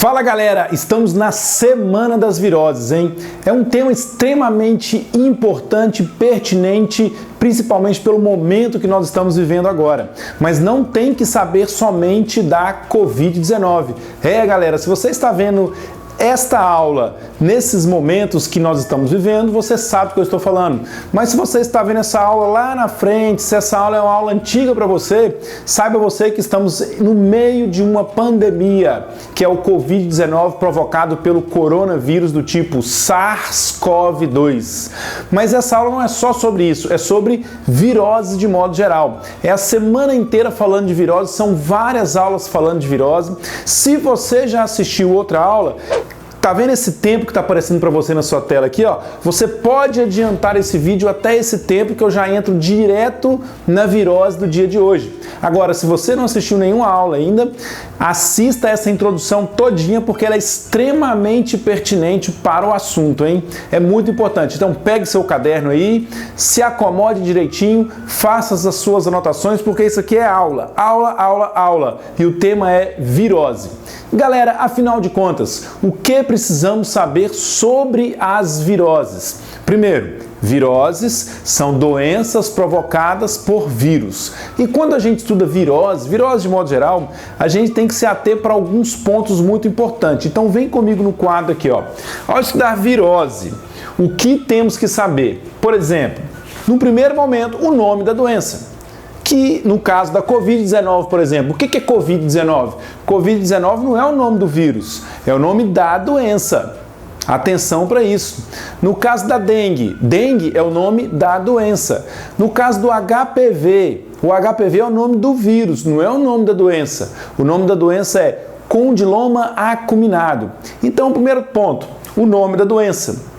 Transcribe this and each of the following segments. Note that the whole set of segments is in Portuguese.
Fala galera, estamos na Semana das Viroses, hein? É um tema extremamente importante, pertinente, principalmente pelo momento que nós estamos vivendo agora. Mas não tem que saber somente da Covid-19. Galera, se você está vendo esta aula nesses momentos que nós estamos vivendo, você sabe o que eu estou falando. Mas se você está vendo essa aula lá na frente, se essa aula é uma aula antiga para você, saiba você que estamos no meio de uma pandemia, que é o Covid-19 provocado pelo coronavírus do tipo SARS-CoV-2. Mas essa aula não é só sobre isso, é sobre virose de modo geral. É a semana inteira falando de virose, são várias aulas falando de virose. Se você já assistiu outra aula, tá vendo esse tempo que tá aparecendo para você na sua tela aqui, ó? Você pode adiantar esse vídeo até esse tempo que eu já entro direto na virose do dia de hoje. Agora, se você não assistiu nenhuma aula ainda, assista essa introdução todinha porque ela é extremamente pertinente para o assunto, hein? É muito importante. Então, pegue seu caderno aí, se acomode direitinho, faça as suas anotações porque isso aqui é aula, aula, aula, aula. E o tema é virose. Galera, afinal de contas, o que precisamos saber sobre as viroses? Primeiro, viroses são doenças provocadas por vírus. E quando a gente estuda virose de modo geral, a gente tem que se ater para alguns pontos muito importantes. Então vem comigo no quadro aqui, ó. Ao estudar virose, o que temos que saber? Por exemplo, no primeiro momento, o nome da doença. Que no caso da Covid-19, por exemplo, o que é Covid-19? Covid-19 não é o nome do vírus, é o nome da doença. Atenção para isso. No caso da dengue, dengue é o nome da doença. No caso do HPV, o HPV é o nome do vírus, não é o nome da doença. O nome da doença é condiloma acuminado. Então, o primeiro ponto, o nome da doença.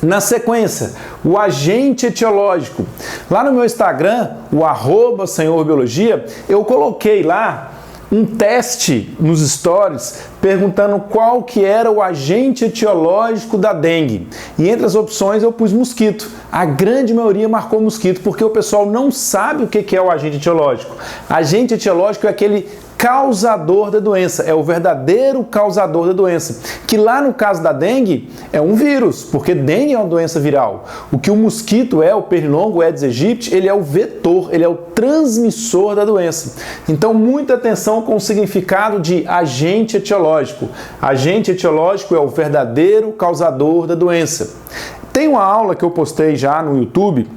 Na sequência, o agente etiológico. Lá no meu Instagram, o @senhorbiologia, eu coloquei lá um teste nos stories perguntando qual que era o agente etiológico da dengue. E entre as opções eu pus mosquito. A grande maioria marcou mosquito porque o pessoal não sabe o que é o agente etiológico. Agente etiológico é aquele causador da doença, é o verdadeiro causador da doença, que lá no caso da dengue é um vírus, porque dengue é uma doença viral. O que o mosquito é, o pernilongo Aedes aegypti, ele é o vetor, ele é o transmissor da doença. Então muita atenção com o significado de agente etiológico. Agente etiológico é o verdadeiro causador da doença. Tem uma aula que eu postei já no YouTube.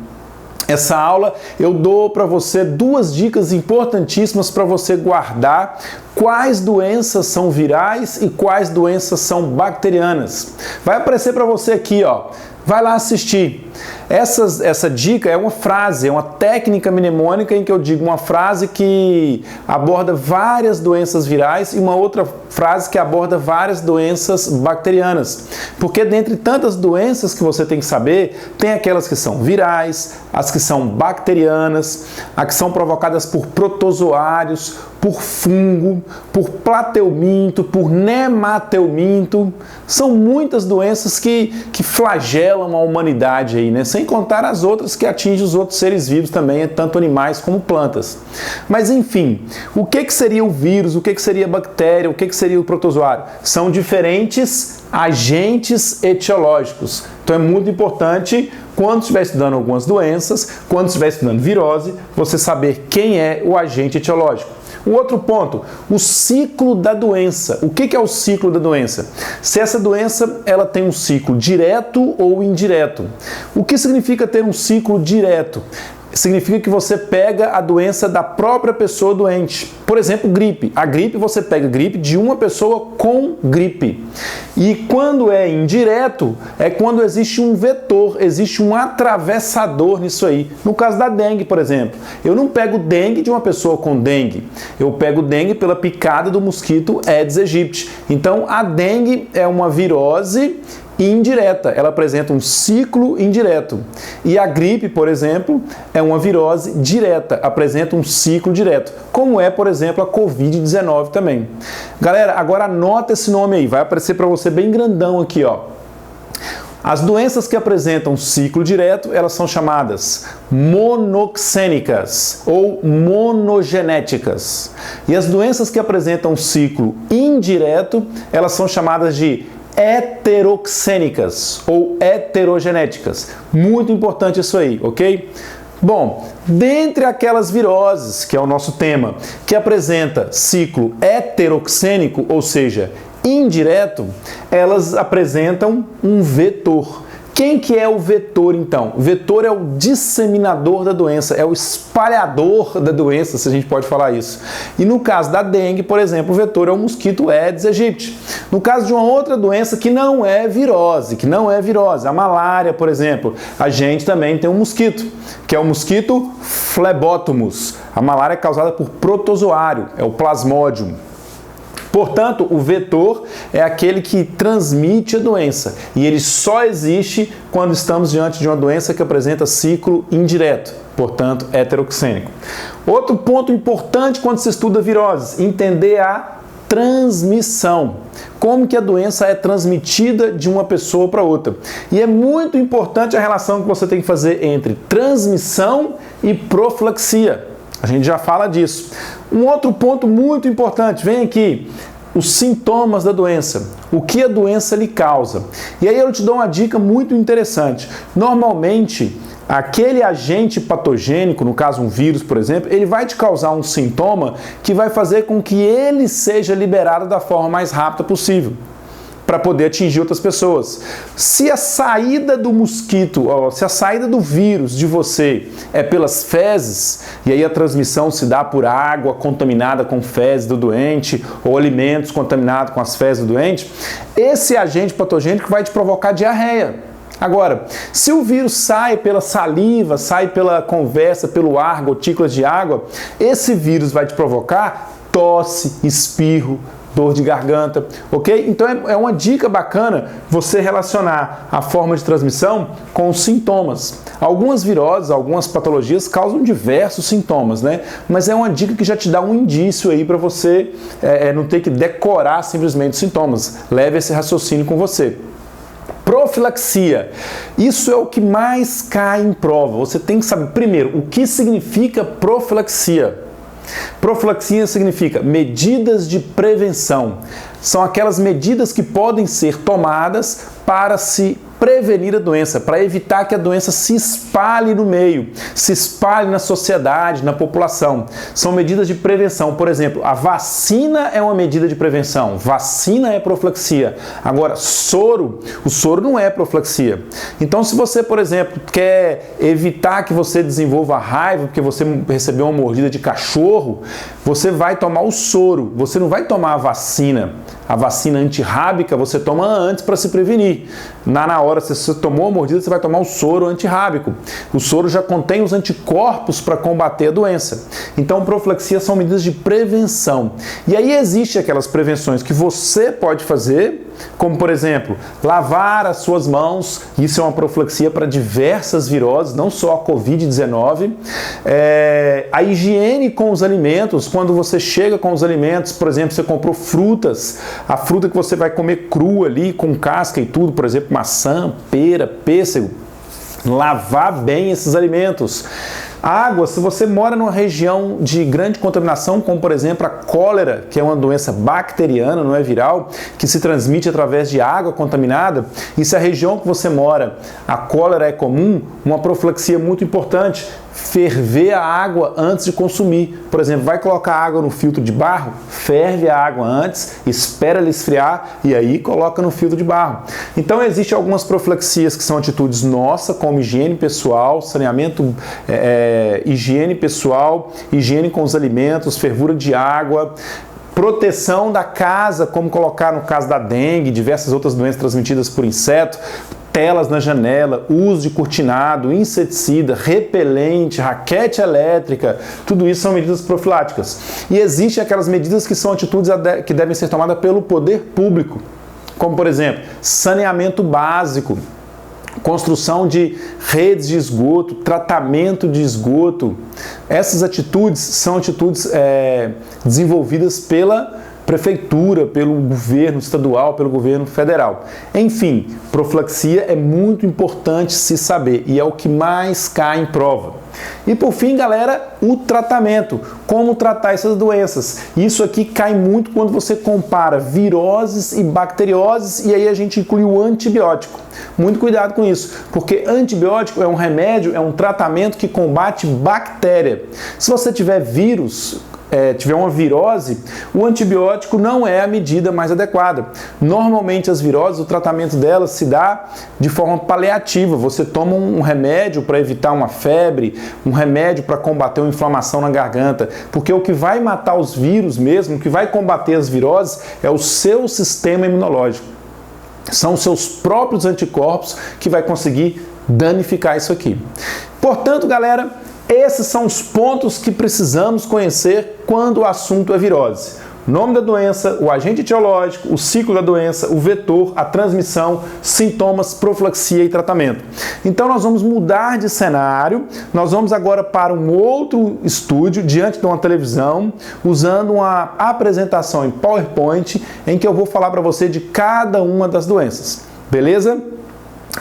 Essa aula eu dou para você duas dicas importantíssimas para você guardar quais doenças são virais e quais doenças são bacterianas. Vai aparecer para você aqui, ó. Vai lá assistir. Essa dica é uma frase, é uma técnica mnemônica em que eu digo uma frase que aborda várias doenças virais e uma outra frase que aborda várias doenças bacterianas. Porque dentre tantas doenças que você tem que saber, tem aquelas que são virais, as que são bacterianas, as que são provocadas por protozoários, por fungo, por plateuminto, por nemateuminto. São muitas doenças que flagelam a humanidade aí, né? Sem contar as outras que atingem os outros seres vivos também, tanto animais como plantas. Mas enfim, o que seria o vírus, o que seria a bactéria, o que seria o protozoário? São diferentes agentes etiológicos. Então é muito importante, quando estiver estudando algumas doenças, quando estiver estudando virose, você saber quem é o agente etiológico. O outro ponto, o ciclo da doença. O que é o ciclo da doença? Se essa doença ela tem um ciclo direto ou indireto. O que significa ter um ciclo direto? Significa que você pega a doença da própria pessoa doente. Por exemplo, gripe. A gripe, você pega gripe de uma pessoa com gripe. E quando é indireto, é quando existe um vetor, existe um atravessador nisso aí. No caso da dengue, por exemplo, eu não pego dengue de uma pessoa com dengue. Eu pego dengue pela picada do mosquito Aedes aegypti. Então, a dengue é uma virose indireta, ela apresenta um ciclo indireto. E a gripe, por exemplo, é uma virose direta, apresenta um ciclo direto, como é, por exemplo, a Covid-19 também. Galera, agora anota esse nome aí, vai aparecer para você bem grandão aqui, ó. As doenças que apresentam ciclo direto, elas são chamadas monoxênicas ou monogenéticas. E as doenças que apresentam ciclo indireto, elas são chamadas de heteroxênicas ou heterogenéticas. Muito importante isso aí, ok? Bom, dentre aquelas viroses, que é o nosso tema, que apresenta ciclo heteroxênico, ou seja, indireto, elas apresentam um vetor. Quem que é o vetor, então? O vetor é o disseminador da doença, é o espalhador da doença, se a gente pode falar isso. E no caso da dengue, por exemplo, o vetor é o mosquito Aedes aegypti. No caso de uma outra doença que não é virose, a malária, por exemplo, a gente também tem um mosquito, que é o mosquito Phlebotomus. A malária é causada por protozoário, é o Plasmodium. Portanto, o vetor é aquele que transmite a doença e ele só existe quando estamos diante de uma doença que apresenta ciclo indireto, portanto, heteroxênico. Outro ponto importante quando se estuda viroses, entender a transmissão. Como que a doença é transmitida de uma pessoa para outra. E é muito importante a relação que você tem que fazer entre transmissão e profilaxia. A gente já fala disso. Um outro ponto muito importante, vem aqui, os sintomas da doença, o que a doença lhe causa. E aí eu te dou uma dica muito interessante. Normalmente, aquele agente patogênico, no caso um vírus, por exemplo, ele vai te causar um sintoma que vai fazer com que ele seja liberado da forma mais rápida possível, para poder atingir outras pessoas. Se a saída do mosquito, se a saída do vírus de você é pelas fezes, e aí a transmissão se dá por água contaminada com fezes do doente, ou alimentos contaminados com as fezes do doente, esse agente patogênico vai te provocar diarreia. Agora, se o vírus sai pela saliva, sai pela conversa, pelo ar, gotículas de água, esse vírus vai te provocar tosse, espirro, dor de garganta, ok? Então é uma dica bacana você relacionar a forma de transmissão com os sintomas. Algumas viroses, algumas patologias causam diversos sintomas, né? Mas é uma dica que já te dá um indício aí para você não ter que decorar simplesmente os sintomas. Leve esse raciocínio com você. Profilaxia. Isso é o que mais cai em prova. Você tem que saber, primeiro, o que significa profilaxia. Profilaxia significa medidas de prevenção. São aquelas medidas que podem ser tomadas para se prevenir a doença, para evitar que a doença se espalhe no meio, se espalhe na sociedade, na população. São medidas de prevenção. Por exemplo, a vacina é uma medida de prevenção. Vacina é profilaxia. Agora, o soro não é profilaxia. Então, se você, por exemplo, quer evitar que você desenvolva raiva porque você recebeu uma mordida de cachorro, você vai tomar o soro. Você não vai tomar a vacina. A vacina antirrábica você toma antes para se prevenir. Na hora, se você tomou a mordida, você vai tomar o soro antirrábico. O soro já contém os anticorpos para combater a doença. Então, profilaxia são medidas de prevenção. E aí existem aquelas prevenções que você pode fazer, como, por exemplo, lavar as suas mãos. Isso é uma profilaxia para diversas viroses, não só a Covid-19. A higiene com os alimentos, quando você chega com os alimentos, por exemplo, você comprou frutas, a fruta que você vai comer crua ali, com casca e tudo, por exemplo, maçã, pera, pêssego, lavar bem esses alimentos. Água, se você mora numa região de grande contaminação, como por exemplo a cólera, que é uma doença bacteriana, não é viral, que se transmite através de água contaminada, e se a região que você mora, a cólera é comum, uma profilaxia muito importante, ferver a água antes de consumir. Por exemplo, vai colocar água no filtro de barro, ferve a água antes, espera ela esfriar e aí coloca no filtro de barro. Então existem algumas profilaxias que são atitudes nossas, como higiene pessoal, saneamento, higiene pessoal, higiene com os alimentos, fervura de água, proteção da casa, como colocar no caso da dengue, diversas outras doenças transmitidas por inseto, telas na janela, uso de cortinado, inseticida, repelente, raquete elétrica, tudo isso são medidas profiláticas. E existem aquelas medidas que são atitudes que devem ser tomadas pelo poder público, como por exemplo, saneamento básico, construção de redes de esgoto, tratamento de esgoto. Essas atitudes são atitudes desenvolvidas prefeitura, pelo governo estadual, pelo governo federal. Enfim, profilaxia é muito importante se saber e é o que mais cai em prova. E por fim, galera, o tratamento. Como tratar essas doenças? Isso aqui cai muito quando você compara viroses e bacterioses e aí a gente inclui o antibiótico. Muito cuidado com isso, porque antibiótico é um remédio, é um tratamento que combate bactéria. Se você tiver vírus, tiver uma virose, o antibiótico não é a medida mais adequada. Normalmente as viroses, o tratamento delas se dá de forma paliativa. Você toma um remédio para evitar uma febre, um remédio para combater uma inflamação na garganta, porque o que vai matar os vírus mesmo, o que vai combater as viroses é o seu sistema imunológico. São os seus próprios anticorpos que vai conseguir danificar isso aqui. Portanto, galera, esses são os pontos que precisamos conhecer quando o assunto é virose. O nome da doença, o agente etiológico, o ciclo da doença, o vetor, a transmissão, sintomas, profilaxia e tratamento. Então nós vamos mudar de cenário, nós vamos agora para um outro estúdio, diante de uma televisão, usando uma apresentação em PowerPoint, em que eu vou falar para você de cada uma das doenças. Beleza?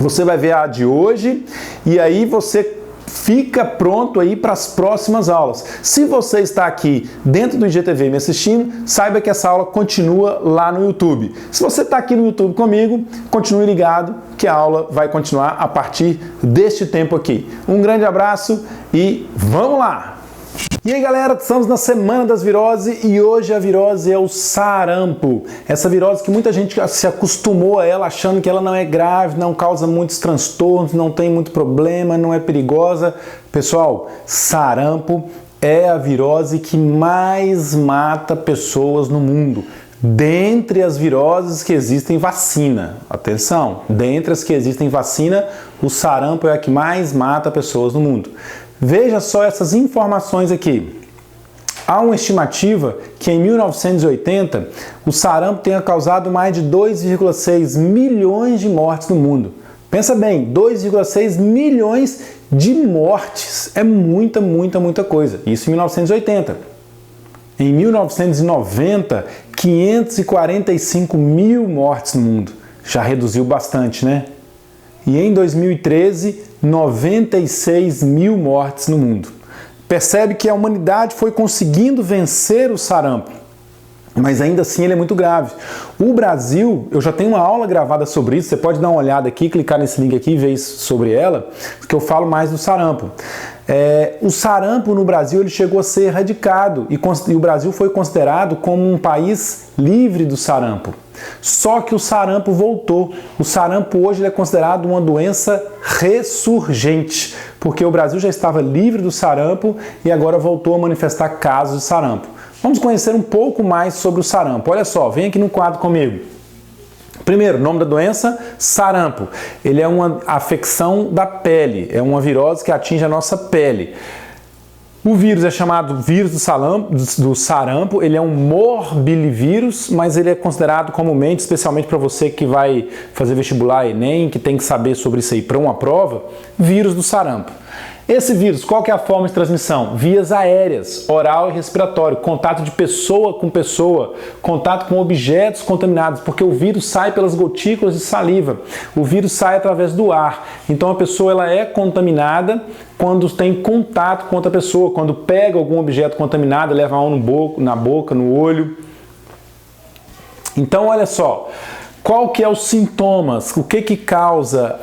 Você vai ver a de hoje e aí você fica pronto aí para as próximas aulas. Se você está aqui dentro do IGTV me assistindo, saiba que essa aula continua lá no YouTube. Se você está aqui no YouTube comigo, continue ligado que a aula vai continuar a partir deste tempo aqui. Um grande abraço e vamos lá! E aí galera, estamos na semana das viroses e hoje a virose é o sarampo. Essa virose que muita gente se acostumou a ela achando que ela não é grave, não causa muitos transtornos, não tem muito problema, não é perigosa. Pessoal, sarampo é a virose que mais mata pessoas no mundo. Dentre as viroses que existem vacina, atenção, dentre as que existem vacina, o sarampo é a que mais mata pessoas no mundo. Veja só essas informações aqui. Há uma estimativa que em 1980 o sarampo tenha causado mais de 2,6 milhões de mortes no mundo. Pensa bem, 2,6 milhões de mortes. É muita coisa. Isso em 1980. Em 1990, 545 mil mortes no mundo. Já reduziu bastante, né? E em 2013, 96 mil mortes no mundo. Percebe que a humanidade foi conseguindo vencer o sarampo, mas ainda assim ele é muito grave. O Brasil, eu já tenho uma aula gravada sobre isso, você pode dar uma olhada aqui, clicar nesse link aqui e ver sobre ela, que eu falo mais do sarampo. O sarampo no Brasil ele chegou a ser erradicado e o Brasil foi considerado como um país livre do sarampo. Só que o sarampo voltou. O sarampo hoje é considerado uma doença ressurgente, porque o Brasil já estava livre do sarampo e agora voltou a manifestar casos de sarampo. Vamos conhecer um pouco mais sobre o sarampo. Olha só, vem aqui no quadro comigo. Primeiro, nome da doença, sarampo. Ele é uma afecção da pele, é uma virose que atinge a nossa pele. O vírus é chamado vírus do sarampo, ele é um morbilivírus, mas ele é considerado comumente, especialmente para você que vai fazer vestibular Enem, que tem que saber sobre isso aí para uma prova, vírus do sarampo. Esse vírus, qual que é a forma de transmissão? Vias aéreas, oral e respiratório, contato de pessoa com pessoa, contato com objetos contaminados, porque o vírus sai pelas gotículas de saliva, o vírus sai através do ar. Então a pessoa ela é contaminada quando tem contato com outra pessoa, quando pega algum objeto contaminado, leva a mão na boca, no olho. Então olha só, qual que é os sintomas, o que causa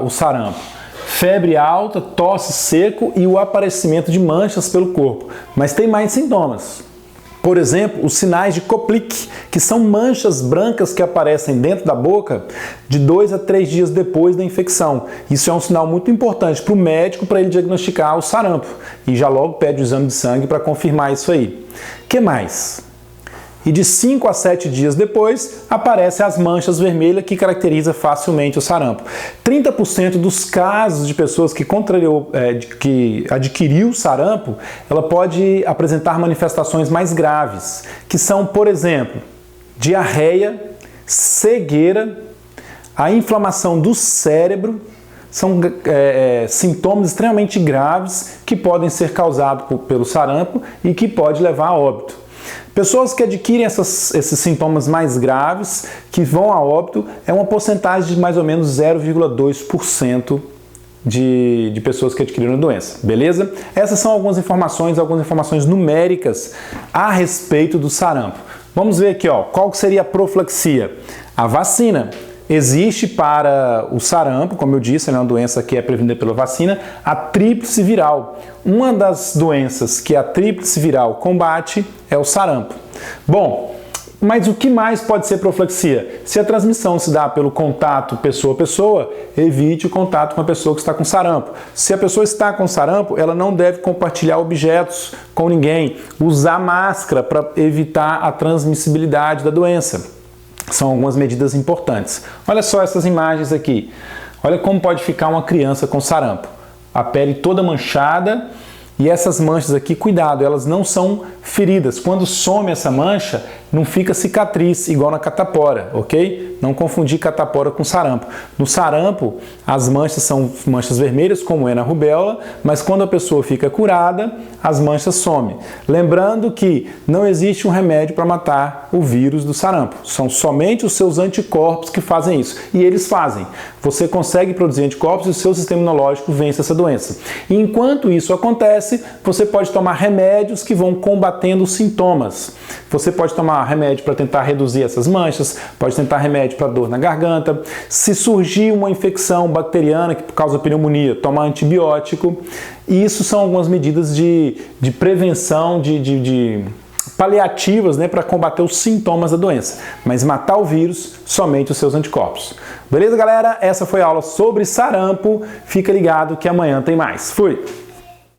o sarampo? Febre alta, tosse seco e o aparecimento de manchas pelo corpo. Mas tem mais sintomas. Por exemplo, os sinais de Koplik, que são manchas brancas que aparecem dentro da boca de 2 a 3 dias depois da infecção. Isso é um sinal muito importante para o médico para ele diagnosticar o sarampo. E já logo pede o exame de sangue para confirmar isso aí. O que mais? E de 5 a 7 dias depois, aparecem as manchas vermelhas que caracteriza facilmente o sarampo. 30% dos casos de pessoas que adquiriu sarampo, ela pode apresentar manifestações mais graves, que são, por exemplo, diarreia, cegueira, a inflamação do cérebro, são sintomas extremamente graves que podem ser causados pelo sarampo e que pode levar a óbito. Pessoas que adquirem esses sintomas mais graves, que vão a óbito, é uma porcentagem de mais ou menos 0,2% de pessoas que adquiriram a doença, beleza? Essas são algumas informações numéricas a respeito do sarampo. Vamos ver aqui, ó, qual que seria a profilaxia? A vacina. Existe para o sarampo, como eu disse, é uma doença que é prevenida pela vacina, a tríplice viral. Uma das doenças que a tríplice viral combate é o sarampo. Bom, mas o que mais pode ser profilaxia? Se a transmissão se dá pelo contato pessoa a pessoa, evite o contato com a pessoa que está com sarampo. Se a pessoa está com sarampo, ela não deve compartilhar objetos com ninguém, usar máscara para evitar a transmissibilidade da doença. São algumas medidas importantes. Olha só essas imagens aqui. Olha como pode ficar uma criança com sarampo. A pele toda manchada e essas manchas aqui, cuidado, elas não são feridas. Quando some essa mancha, não fica cicatriz igual na catapora, ok? Não confundir catapora com sarampo. No sarampo, as manchas são manchas vermelhas, como é na rubéola, mas quando a pessoa fica curada, as manchas somem. Lembrando que não existe um remédio para matar o vírus do sarampo. São somente os seus anticorpos que fazem isso. E eles fazem. Você consegue produzir anticorpos e o seu sistema imunológico vence essa doença. E enquanto isso acontece, você pode tomar remédios que vão combatendo os sintomas. Você pode tomar remédio para tentar reduzir essas manchas, pode tentar remédio para dor na garganta. Se surgir uma infecção bacteriana que causa pneumonia, tomar antibiótico. E isso são algumas medidas de prevenção, de paliativas, né, para combater os sintomas da doença. Mas matar o vírus, somente os seus anticorpos. Beleza, galera? Essa foi a aula sobre sarampo. Fica ligado que amanhã tem mais. Fui!